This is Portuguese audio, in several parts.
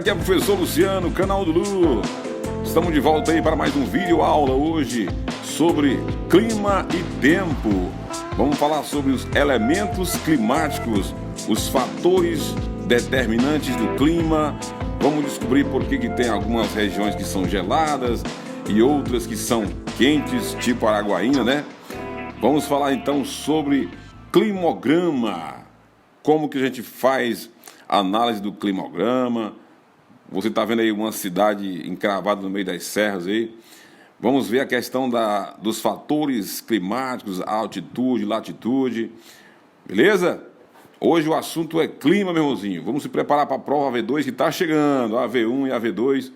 aqui é o professor Luciano, canal do Lu. Estamos de volta aí para mais um vídeo aula hoje sobre clima e tempo. Vamos falar sobre os elementos climáticos, os fatores determinantes do clima. Vamos descobrir por que tem algumas regiões que são geladas e outras que são quentes, tipo Araguaína, né? Vamos falar então sobre climograma. Como que a gente faz a análise do climograma? Você está vendo aí uma cidade encravada no meio das serras aí. Vamos ver a questão dos fatores climáticos, altitude, latitude. Beleza? Hoje o assunto é clima, meu irmãozinho. Vamos se preparar para a prova AV2 que está chegando. AV1 e AV2.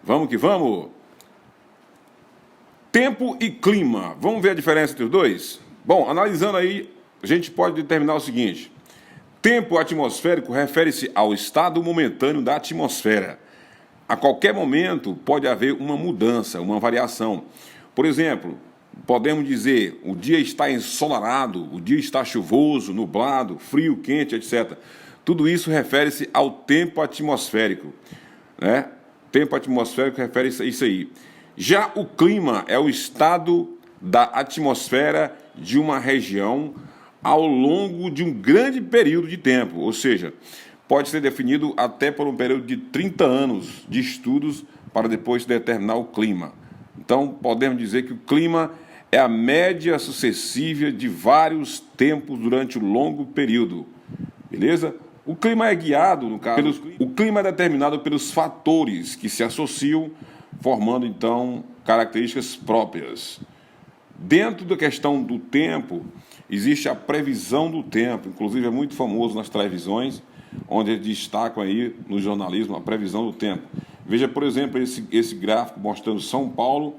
Vamos que vamos. Tempo e clima. Vamos ver a diferença entre os dois? Bom, analisando aí, a gente pode determinar o seguinte. Tempo atmosférico refere-se ao estado momentâneo da atmosfera. A qualquer momento pode haver uma mudança, uma variação. Por exemplo, podemos dizer o dia está ensolarado, o dia está chuvoso, nublado, frio, quente, etc. Tudo isso refere-se ao tempo atmosférico, né? Tempo atmosférico refere-se a isso aí. Já o clima é o estado da atmosfera de uma região ao longo de um grande período de tempo, ou seja, pode ser definido até por um período de 30 anos de estudos para depois determinar o clima. Então, podemos dizer que o clima é a média sucessiva de vários tempos durante um longo período, beleza? O clima é guiado, no caso, o clima é determinado pelos fatores que se associam, formando, então, características próprias. Dentro da questão do tempo, existe a previsão do tempo, inclusive é muito famoso nas televisões, onde eles destacam aí no jornalismo a previsão do tempo. Veja, por exemplo, esse gráfico mostrando São Paulo,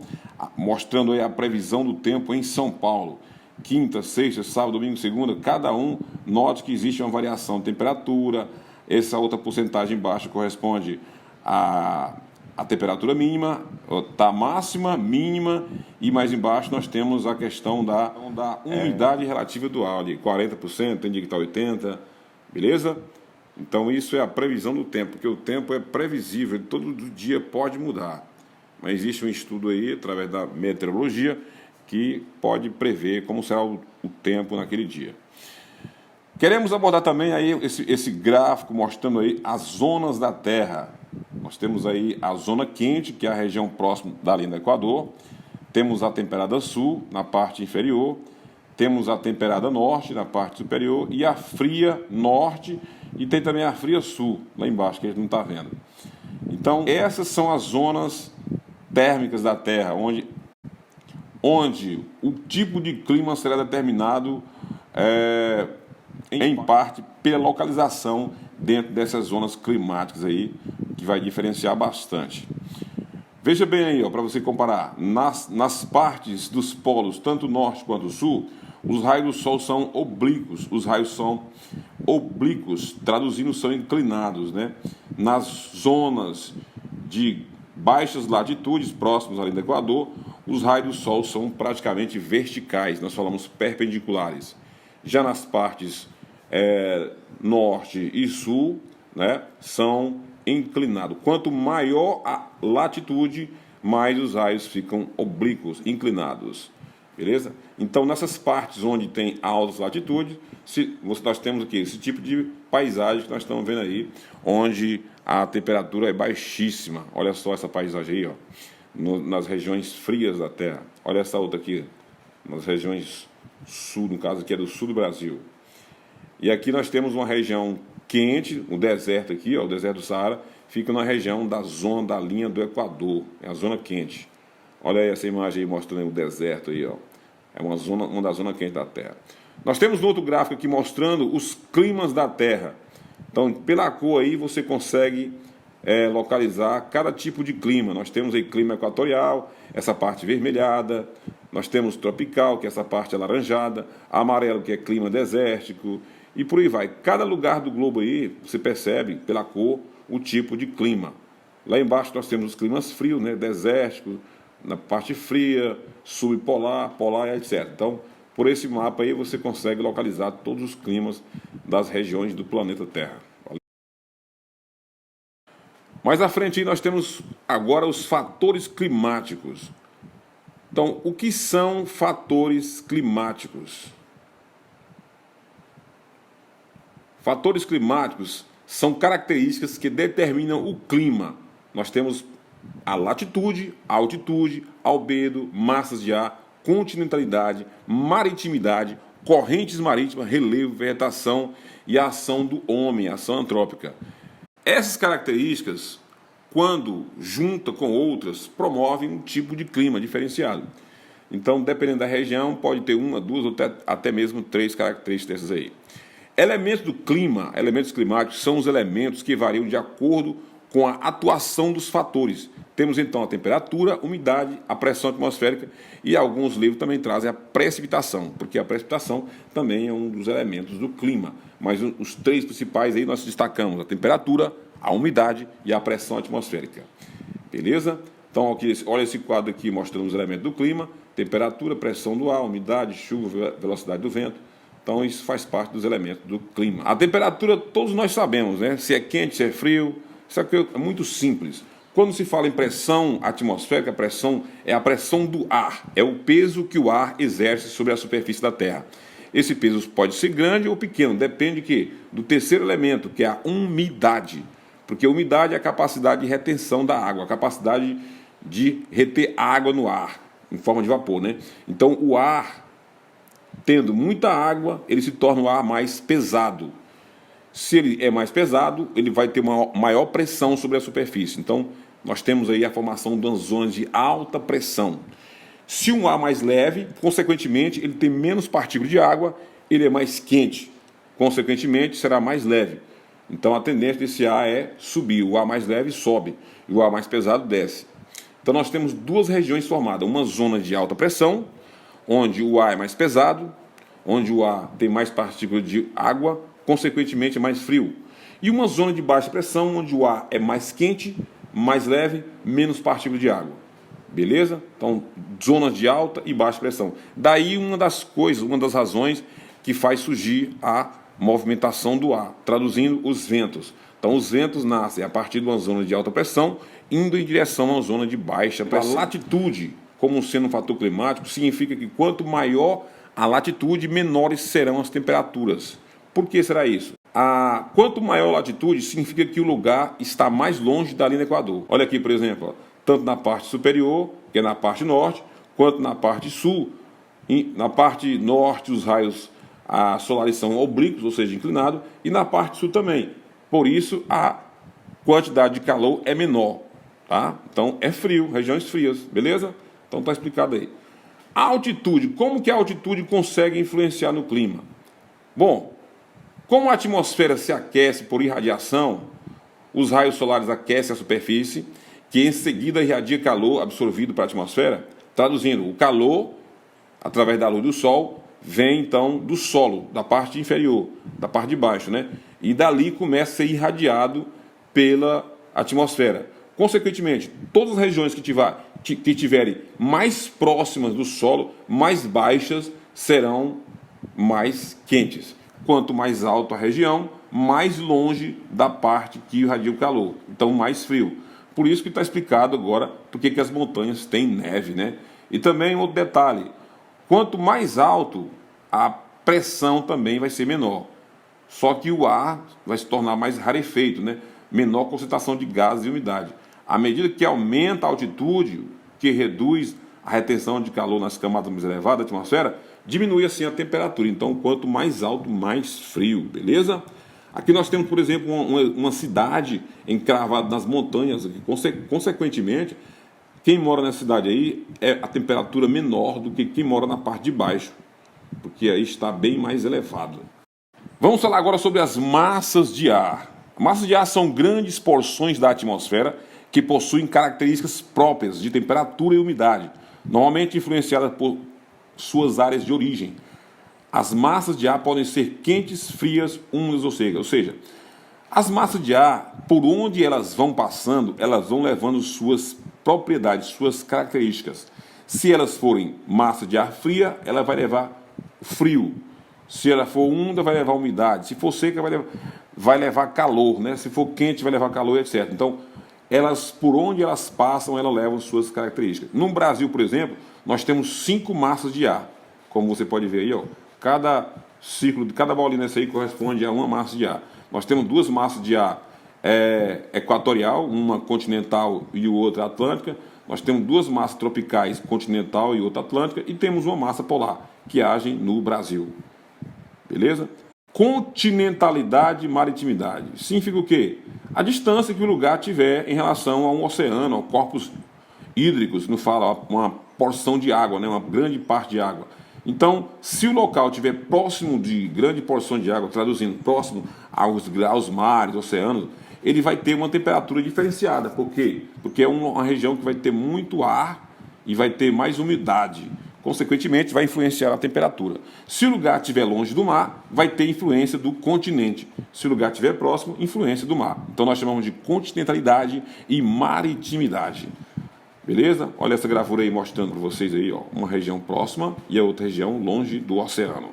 mostrando aí a previsão do tempo em São Paulo. Quinta, sexta, sábado, domingo, segunda, cada um note que existe uma variação de temperatura. Essa outra porcentagem baixa corresponde a temperatura mínima, da máxima, mínima, e mais embaixo nós temos a questão da umidade relativa do ar, de 40%, tem dia que está 80%, beleza? Então isso é a previsão do tempo, porque o tempo é previsível, todo dia pode mudar. Mas existe um estudo aí, através da meteorologia, que pode prever como será o tempo naquele dia. Queremos abordar também aí esse gráfico mostrando aí as zonas da Terra. Nós temos aí a zona quente, que é a região próxima da linha do Equador. Temos a temperada sul, na parte inferior. Temos a temperada norte, na parte superior. E a fria norte. E tem também a fria sul, lá embaixo, que a gente não está vendo. Então, essas são as zonas térmicas da Terra, onde o tipo de clima será determinado, em parte, pela localização dentro dessas zonas climáticas aí, que vai diferenciar bastante. Veja bem aí, para você comparar, nas partes dos polos, tanto norte quanto sul, os raios do sol são oblíquos, os raios são oblíquos, traduzindo, são inclinados, né? Nas zonas de baixas latitudes, próximas ali do Equador, os raios do sol são praticamente verticais, nós falamos perpendiculares. Já nas partes norte e sul, né, são inclinados. Quanto maior a latitude, mais os raios ficam oblíquos, inclinados. Beleza? Então, nessas partes onde tem altas latitudes, nós temos aqui esse tipo de paisagem que nós estamos vendo aí, onde a temperatura é baixíssima. Olha só essa paisagem aí, ó, nas regiões frias da Terra. Olha essa outra aqui, nas regiões sul, no caso aqui é do sul do Brasil. E aqui nós temos uma região quente, o deserto aqui, ó, o deserto do Saara, fica na região da zona da linha do Equador, é a zona quente. Olha aí essa imagem aí mostrando o deserto aí, ó. É uma da zona quente da Terra. Nós temos um outro gráfico aqui mostrando os climas da Terra. Então, pela cor aí você consegue localizar cada tipo de clima. Nós temos aí clima equatorial, essa parte vermelhada. Nós temos tropical, que é essa parte alaranjada. Amarelo, que é clima desértico. E por aí vai. Cada lugar do globo aí, você percebe, pela cor, o tipo de clima. Lá embaixo nós temos os climas frios, né? Desértico, na parte fria, subpolar, polar, etc. Então, por esse mapa aí, você consegue localizar todos os climas das regiões do planeta Terra. Mais à frente aí nós temos agora os fatores climáticos. Então, o que são fatores climáticos? Fatores climáticos são características que determinam o clima. Nós temos a latitude, a altitude, albedo, massas de ar, continentalidade, maritimidade, correntes marítimas, relevo, vegetação e a ação do homem, a ação antrópica. Essas características, quando junta com outras, promovem um tipo de clima diferenciado. Então, dependendo da região, pode ter uma, duas ou até mesmo três características dessas aí. Elementos do clima, elementos climáticos, são os elementos que variam de acordo com a atuação dos fatores. Temos então a temperatura, umidade, a pressão atmosférica e alguns livros também trazem a precipitação, porque a precipitação também é um dos elementos do clima. Mas os três principais aí nós destacamos: a temperatura, a umidade e a pressão atmosférica. Beleza? Então, olha esse quadro aqui mostrando os elementos do clima: temperatura, pressão do ar, umidade, chuva, velocidade do vento. Então, isso faz parte dos elementos do clima. A temperatura, todos nós sabemos, né? Se é quente, se é frio. Isso aqui é muito simples. Quando se fala em pressão atmosférica, a pressão é a pressão do ar. É o peso que o ar exerce sobre a superfície da Terra. Esse peso pode ser grande ou pequeno, depende do terceiro elemento, que é a umidade. Porque a umidade é a capacidade de retenção da água, a capacidade de reter água no ar, em forma de vapor, né? Então, o ar, tendo muita água, ele se torna um ar mais pesado. Se ele é mais pesado, ele vai ter uma maior pressão sobre a superfície. Então, nós temos aí a formação de umas zonas de alta pressão. Se um ar mais leve, consequentemente, ele tem menos partículas de água, ele é mais quente. Consequentemente, será mais leve. Então, a tendência desse ar é subir. O ar mais leve sobe e o ar mais pesado desce. Então, nós temos duas regiões formadas. Uma zona de alta pressão, onde o ar é mais pesado, onde o ar tem mais partículas de água, consequentemente é mais frio. E uma zona de baixa pressão, onde o ar é mais quente, mais leve, menos partículas de água. Beleza? Então, zonas de alta e baixa pressão. Daí uma das razões que faz surgir a movimentação do ar, traduzindo os ventos. Então, os ventos nascem a partir de uma zona de alta pressão, indo em direção a uma zona de baixa pressão. A latitude, como sendo um fator climático, significa que quanto maior a latitude, menores serão as temperaturas. Por que será isso? Quanto maior a latitude, significa que o lugar está mais longe da linha do Equador. Olha aqui, por exemplo, tanto na parte superior, que é na parte norte, quanto na parte sul. Na parte norte, os raios solares são oblíquos, ou seja, inclinados, e na parte sul também. Por isso, a quantidade de calor é menor. Tá? Então, é frio, regiões frias, beleza? Então, está explicado aí. A altitude, como que a altitude consegue influenciar no clima? Bom, como a atmosfera se aquece por irradiação, os raios solares aquecem a superfície, que em seguida irradia calor absorvido para a atmosfera. Traduzindo, o calor, através da luz do sol, vem então do solo, da parte inferior, da parte de baixo, né? E dali começa a ser irradiado pela atmosfera. Consequentemente, todas as regiões que tiverem mais próximas do solo, mais baixas, serão mais quentes. Quanto mais alta a região, mais longe da parte que irradia o calor. Então, mais frio. Por isso que está explicado agora porque que as montanhas têm neve, né? E também outro detalhe: quanto mais alto, a pressão também vai ser menor. Só que o ar vai se tornar mais rarefeito, né? Menor concentração de gases e umidade. À medida que aumenta a altitude, que reduz a retenção de calor nas camadas mais elevadas da atmosfera, diminui assim a temperatura. Então, quanto mais alto, mais frio, beleza? Aqui nós temos, por exemplo, uma cidade encravada nas montanhas. Aqui. Consequentemente, quem mora nessa cidade aí é a temperatura menor do que quem mora na parte de baixo, porque aí está bem mais elevado. Vamos falar agora sobre as massas de ar. Massas de ar são grandes porções da atmosfera que possuem características próprias de temperatura e umidade, normalmente influenciadas por suas áreas de origem. As massas de ar podem ser quentes, frias, úmidas ou secas. Ou seja, as massas de ar, por onde elas vão passando, elas vão levando suas propriedades, suas características. Se elas forem massa de ar fria, ela vai levar frio. Se ela for úmida, vai levar umidade. Se for seca, vai levar calor, né? Se for quente, vai levar calor, etc. Então, elas, por onde elas passam, elas levam suas características. No Brasil, por exemplo, nós temos 5 massas de ar. Como você pode ver aí, ó, cada ciclo, cada bolinha dessa aí corresponde a uma massa de ar. Nós temos 2 massas de ar equatorial, uma continental e outra atlântica. Nós temos 2 massas tropicais, continental e outra atlântica, e temos uma massa polar, que age no Brasil. Beleza? Continentalidade e maritimidade. Significa o quê? A distância que o lugar tiver em relação a um oceano, ao corpos hídricos, não fala uma porção de água, né? Uma grande parte de água. Então, se o local estiver próximo de grande porção de água, traduzindo, próximo aos mares, oceanos, ele vai ter uma temperatura diferenciada. Por quê? Porque é uma região que vai ter muito ar e vai ter mais umidade. Consequentemente, vai influenciar a temperatura. Se o lugar estiver longe do mar, vai ter influência do continente. Se o lugar estiver próximo, influência do mar. Então, nós chamamos de continentalidade e maritimidade. Beleza? Olha essa gravura aí mostrando para vocês aí, ó, uma região próxima e a outra região longe do oceano.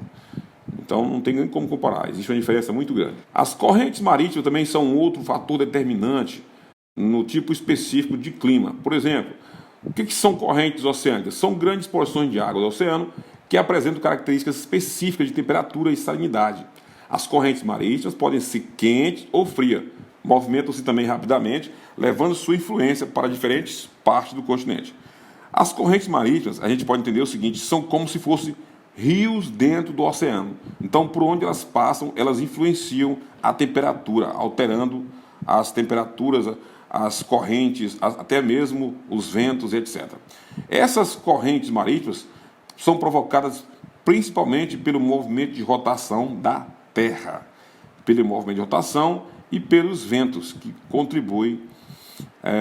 Então, não tem nem como comparar. Existe uma diferença muito grande. As correntes marítimas também são outro fator determinante no tipo específico de clima. Por exemplo, o que são correntes oceânicas? São grandes porções de água do oceano que apresentam características específicas de temperatura e salinidade. As correntes marítimas podem ser quentes ou frias, movimentam-se também rapidamente, levando sua influência para diferentes partes do continente. As correntes marítimas, a gente pode entender o seguinte, são como se fossem rios dentro do oceano. Então, por onde elas passam, elas influenciam a temperatura, alterando as temperaturas, as correntes, até mesmo os ventos, etc. Essas correntes marítimas são provocadas principalmente pelo movimento de rotação da Terra, pelo movimento de rotação e pelos ventos que contribuem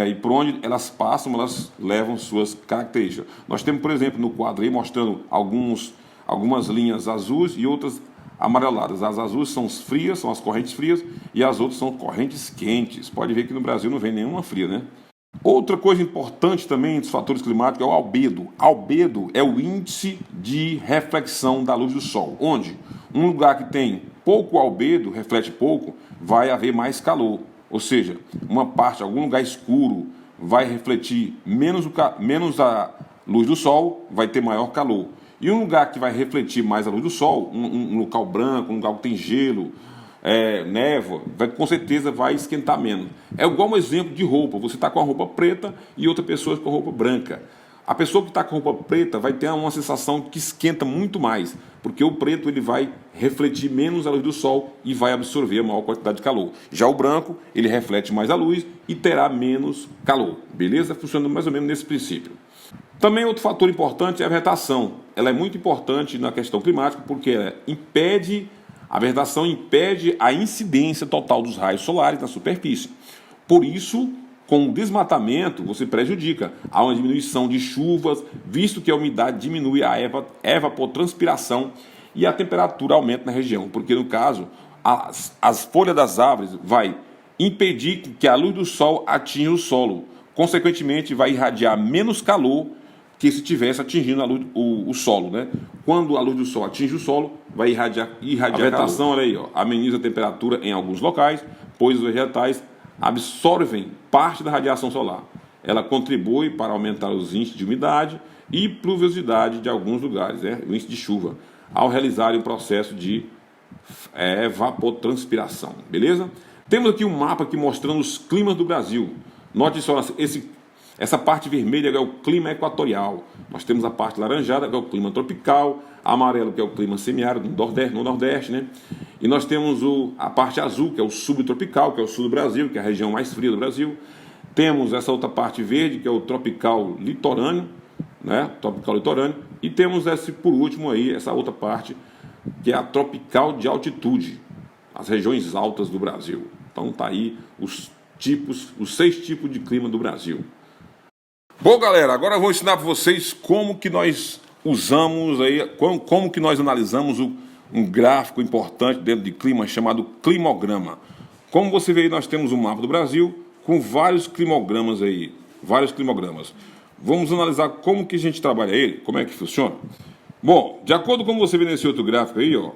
e por onde elas passam, elas levam suas características. Nós temos, por exemplo, no quadro aí mostrando algumas linhas azuis e outras amareladas. As azuis são as frias, são as correntes frias, e as outras são correntes quentes. Pode ver que no Brasil não vem nenhuma fria, né? Outra coisa importante também dos fatores climáticos é o albedo. Albedo é o índice de reflexão da luz do sol. Onde um lugar que tem pouco albedo, reflete pouco, vai haver mais calor. Ou seja, uma parte, algum lugar escuro, vai refletir menos a luz do sol, vai ter maior calor. E um lugar que vai refletir mais a luz do sol, um local branco, um lugar que tem gelo, névoa, com certeza vai esquentar menos. É igual um exemplo de roupa. Você está com a roupa preta e outra pessoa com a roupa branca. A pessoa que está com a roupa preta vai ter uma sensação que esquenta muito mais, porque o preto ele vai refletir menos a luz do sol e vai absorver a maior quantidade de calor. Já o branco, ele reflete mais a luz e terá menos calor. Beleza? Funciona mais ou menos nesse princípio. Também outro fator importante é a vegetação. Ela é muito importante na questão climática porque a vegetação impede a incidência total dos raios solares na superfície. Por isso, com o desmatamento, você prejudica. Há uma diminuição de chuvas, visto que a umidade diminui a evapotranspiração e a temperatura aumenta na região. Porque, no caso, as folhas das árvores vai impedir que a luz do sol atinja o solo. Consequentemente, vai irradiar menos calor que se estivesse atingindo o solo, né? Quando a luz do sol atinge o solo, vai irradiar a vegetação, olha aí, ó, ameniza a temperatura em alguns locais, pois os vegetais absorvem parte da radiação solar. Ela contribui para aumentar os índices de umidade e pluviosidade de alguns lugares, o índice de chuva, ao realizarem o processo de evapotranspiração, beleza? Temos aqui um mapa aqui mostrando os climas do Brasil. Note só, essa parte vermelha é o clima equatorial. Nós temos a parte laranjada, que é o clima tropical, amarelo, que é o clima semiárido no Nordeste, né? E nós temos a parte azul, que é o subtropical, que é o sul do Brasil, que é a região mais fria do Brasil. Temos essa outra parte verde, que é o tropical litorâneo, né? Tropical litorâneo. E temos por último aí, essa outra parte, que é a tropical de altitude, as regiões altas do Brasil. Então tá aí os 6 tipos de clima do Brasil. Bom, galera, agora eu vou ensinar para vocês como que nós usamos aí, como que nós analisamos um gráfico importante dentro de clima chamado climograma. Como você vê aí, nós temos um mapa do Brasil com vários climogramas aí, vários climogramas. Vamos analisar como que a gente trabalha ele, como é que funciona. Bom, de acordo com você vê nesse outro gráfico aí, ó,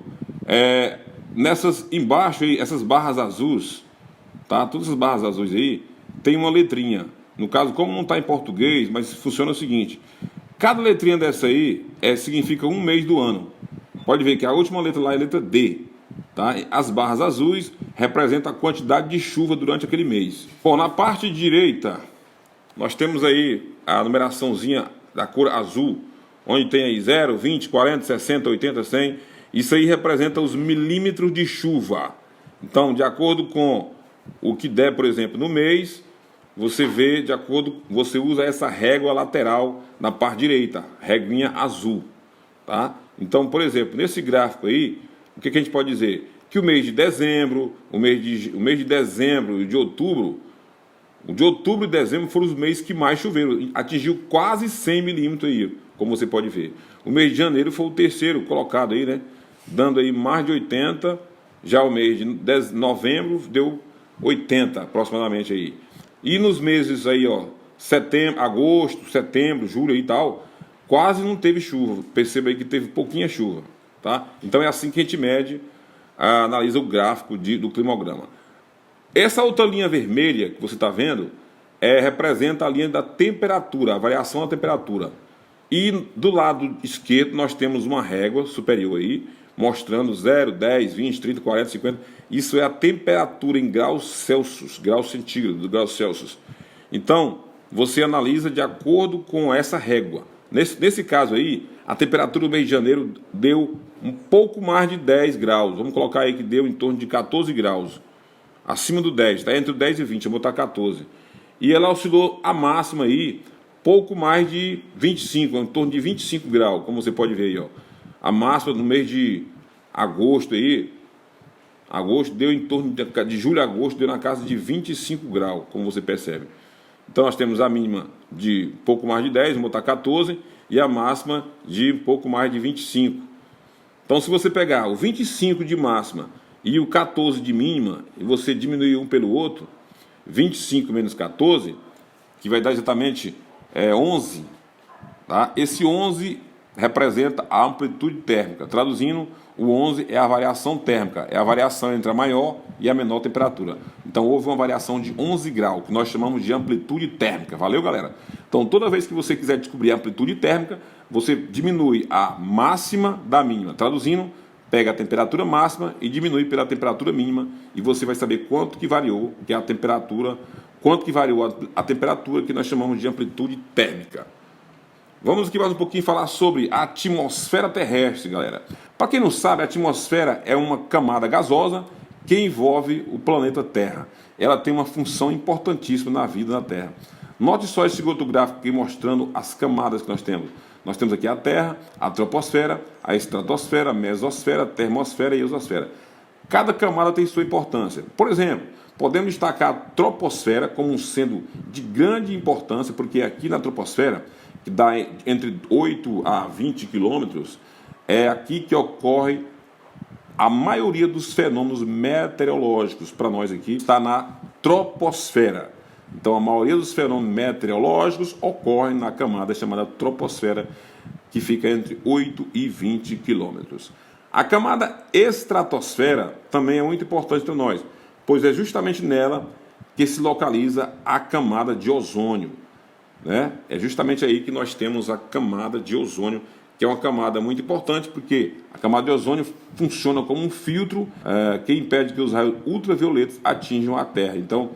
embaixo aí, essas barras azuis, tá? Todas essas barras azuis aí tem uma letrinha. No caso, como não está em português, mas funciona o seguinte: cada letrinha dessa aí significa um mês do ano. Pode ver que a última letra lá é a letra D. Tá? As barras azuis representam a quantidade de chuva durante aquele mês. Bom, na parte direita, nós temos aí a numeraçãozinha da cor azul, onde tem aí 0, 20, 40, 60, 80, 100. Isso aí representa os milímetros de chuva. Então, de acordo com o que der, por exemplo, no mês, você vê, de acordo, você usa essa régua lateral na parte direita, reguinha azul. Tá? Então, por exemplo, nesse gráfico aí, o que a gente pode dizer? Que o mês de dezembro, o mês de dezembro e de outubro, o de outubro e dezembro foram os meses que mais choveram, atingiu quase 100 milímetros aí, como você pode ver. O mês de janeiro foi o terceiro colocado aí, né? Dando aí mais de 80, já o mês de novembro deu 80 aproximadamente aí. E nos meses aí, ó, setembro, agosto, setembro, julho e tal, quase não teve chuva. Perceba aí que teve pouquinha chuva, tá? Então é assim que a gente mede, analisa o gráfico do climograma. Essa outra linha vermelha que você está vendo representa a linha da temperatura, a variação da temperatura. E do lado esquerdo nós temos uma régua superior aí, mostrando 0, 10, 20, 30, 40, 50. Isso é a temperatura em graus Celsius, graus centígrados, graus Celsius. Então, você analisa de acordo com essa régua. Nesse caso aí, a temperatura do mês de janeiro deu um pouco mais de 10 graus. Vamos colocar aí que deu em torno de 14 graus. Acima do 10, está entre o 10 e 20, eu vou botar 14. E ela oscilou a máxima aí, pouco mais de 25, em torno de 25 graus, como você pode ver aí, ó. A máxima no mês de agosto aí, agosto deu em torno de julho a agosto, deu na casa de 25 graus, como você percebe. Então nós temos a mínima de pouco mais de 10, vamos botar 14, e a máxima de pouco mais de 25. Então se você pegar o 25 de máxima e o 14 de mínima, e você diminuir um pelo outro, 25 menos 14, que vai dar exatamente 11, tá? Esse 11 representa a amplitude térmica. Traduzindo, o 11 é a variação térmica, é a variação entre a maior e a menor temperatura. Então houve uma variação de 11 graus, que nós chamamos de amplitude térmica. Valeu, galera? Então toda vez que você quiser descobrir a amplitude térmica, você diminui a máxima da mínima. Traduzindo, pega a temperatura máxima e diminui pela temperatura mínima, e você vai saber quanto que variou, que é a temperatura, quanto que variou a temperatura que nós chamamos de amplitude térmica. Vamos aqui mais um pouquinho falar sobre a atmosfera terrestre, galera. Para quem não sabe, a atmosfera é uma camada gasosa que envolve o planeta Terra. Ela tem uma função importantíssima na vida na Terra. Note só esse outro gráfico aqui mostrando as camadas que nós temos. Nós temos aqui a Terra, a troposfera, a estratosfera, a mesosfera, a termosfera e a exosfera. Cada camada tem sua importância. Por exemplo, podemos destacar a troposfera como sendo de grande importância, porque aqui na troposfera, que dá entre 8 a 20 quilômetros, é aqui que ocorre a maioria dos fenômenos meteorológicos. Para nós aqui, está na troposfera. Então, a maioria dos fenômenos meteorológicos ocorrem na camada chamada troposfera, que fica entre 8 e 20 quilômetros. A camada estratosfera também é muito importante para nós, pois é justamente nela que se localiza a camada de ozônio, né? É justamente aí que nós temos a camada de ozônio, que é uma camada muito importante, porque a camada de ozônio funciona como um filtro que impede que os raios ultravioletas atinjam a Terra. Então,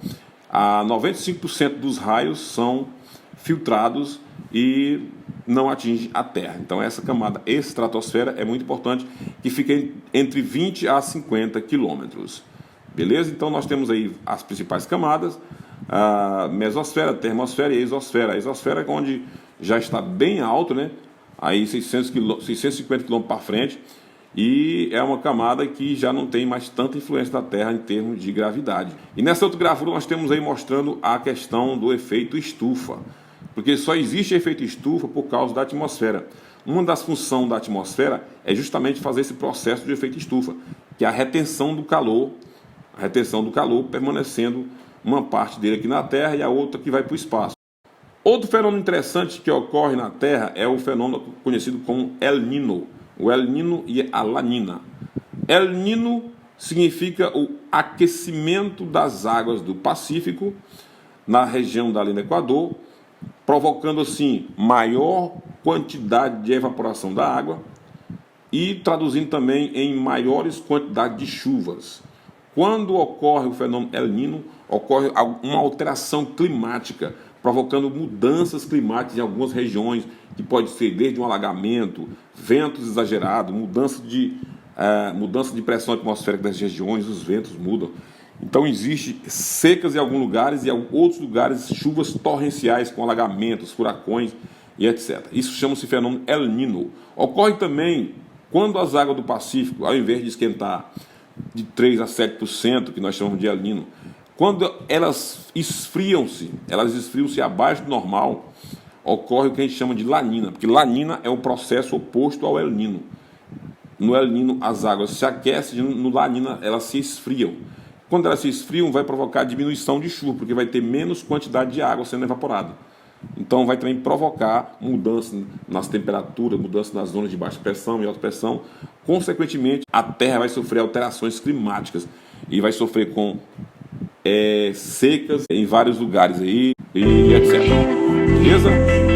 95% dos raios são filtrados e não atingem a Terra. Então essa camada estratosfera é muito importante, que fica entre 20 a 50 quilômetros. Beleza? Então nós temos aí as principais camadas, a mesosfera, a termosfera e a exosfera. A exosfera é onde já está bem alto, né? Aí 650 quilômetros para frente, e é uma camada que já não tem mais tanta influência da Terra em termos de gravidade. E nessa outra gravura nós temos aí mostrando a questão do efeito estufa, porque só existe efeito estufa por causa da atmosfera. Uma das funções da atmosfera é justamente fazer esse processo de efeito estufa, que é a retenção do calor permanecendo uma parte dele aqui na Terra e a outra que vai para o espaço. Outro fenômeno interessante que ocorre na Terra é o fenômeno conhecido como El Niño. O El Niño e a Lanina. El Niño significa o aquecimento das águas do Pacífico na região da linha do Equador, provocando assim maior quantidade de evaporação da água e traduzindo também em maiores quantidades de chuvas. Quando ocorre o fenômeno El Niño, ocorre uma alteração climática, provocando mudanças climáticas em algumas regiões, que pode ser desde um alagamento, ventos exagerados, mudança de pressão atmosférica das regiões, os ventos mudam. Então, existe secas em alguns lugares e em outros lugares chuvas torrenciais com alagamentos, furacões e etc. Isso chama-se fenômeno El Niño. Ocorre também quando as águas do Pacífico, ao invés de esquentar de 3 a 7%, que nós chamamos de El Niño, quando elas esfriam-se abaixo do normal, ocorre o que a gente chama de La Niña, porque La Niña é o processo oposto ao El Niño. No El Niño as águas se aquecem, no La Niña elas se esfriam. Quando elas se esfriam, vai provocar diminuição de chuva, porque vai ter menos quantidade de água sendo evaporada. Então, vai também provocar mudança nas temperaturas, mudança nas zonas de baixa pressão e alta pressão. Consequentemente, a Terra vai sofrer alterações climáticas e vai sofrer com secas em vários lugares aí, e etc. Beleza?